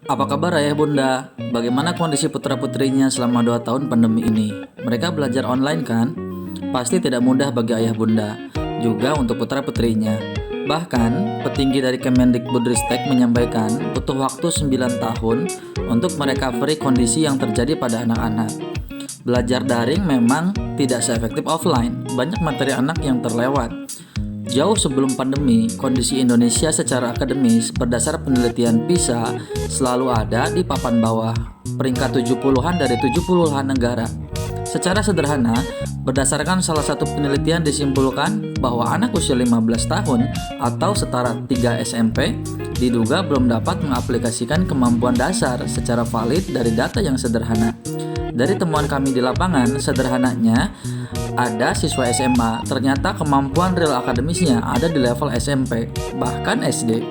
Apa kabar ayah bunda? Bagaimana kondisi putra-putrinya selama 2 tahun pandemi ini? Mereka belajar online kan? Pasti tidak mudah bagi ayah bunda, juga untuk putra-putrinya. Bahkan, petinggi dari Kemendikbudristek menyampaikan butuh waktu 9 tahun untuk merecovery kondisi yang terjadi pada anak-anak. Belajar daring memang tidak seefektif offline, banyak materi anak yang terlewat. Jauh sebelum pandemi, kondisi Indonesia secara akademis berdasar penelitian PISA selalu ada di papan bawah, peringkat 70-an dari 70-an negara. Secara sederhana, berdasarkan salah satu penelitian disimpulkan bahwa anak usia 15 tahun atau setara 3 SMP diduga belum dapat mengaplikasikan kemampuan dasar secara valid dari data yang sederhana. Dari temuan kami di lapangan, sederhananya, ada siswa SMA, ternyata kemampuan real akademisnya ada di level SMP, bahkan SD.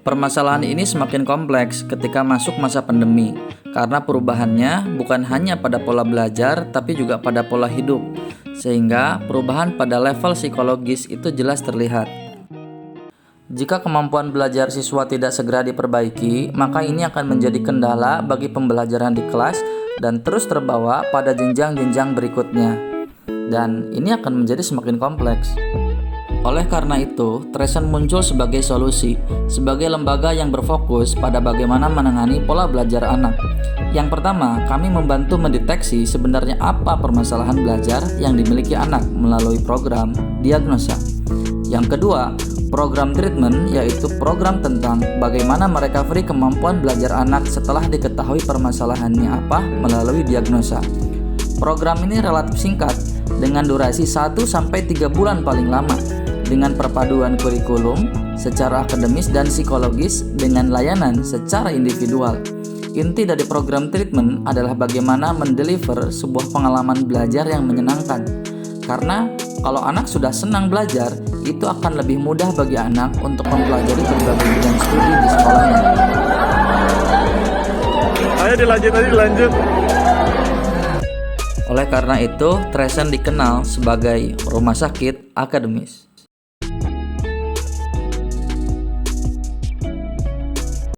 Permasalahan ini semakin kompleks ketika masuk masa pandemi, karena perubahannya bukan hanya pada pola belajar, tapi juga pada pola hidup, sehingga perubahan pada level psikologis itu jelas terlihat. Jika kemampuan belajar siswa tidak segera diperbaiki, maka ini akan menjadi kendala bagi pembelajaran di kelas dan terus terbawa pada jenjang-jenjang berikutnya. Dan ini akan menjadi semakin kompleks. Oleh karena itu, Tresen muncul sebagai solusi, sebagai lembaga yang berfokus pada bagaimana menangani pola belajar anak. Yang pertama, kami membantu mendeteksi sebenarnya apa permasalahan belajar yang dimiliki anak melalui program diagnosa. Yang kedua, program treatment, yaitu program tentang bagaimana merecovery kemampuan belajar anak setelah diketahui permasalahannya apa melalui diagnosa. Program ini relatif singkat, dengan durasi 1-3 bulan paling lama, dengan perpaduan kurikulum secara akademis dan psikologis dengan layanan secara individual. Inti dari program treatment adalah bagaimana mendeliver sebuah pengalaman belajar yang menyenangkan. Karena kalau anak sudah senang belajar, itu akan lebih mudah bagi anak untuk mempelajari berbagai bidang studi di sekolahnya. Ayo dilanjut. Oleh karena itu, Tresen dikenal sebagai rumah sakit akademis.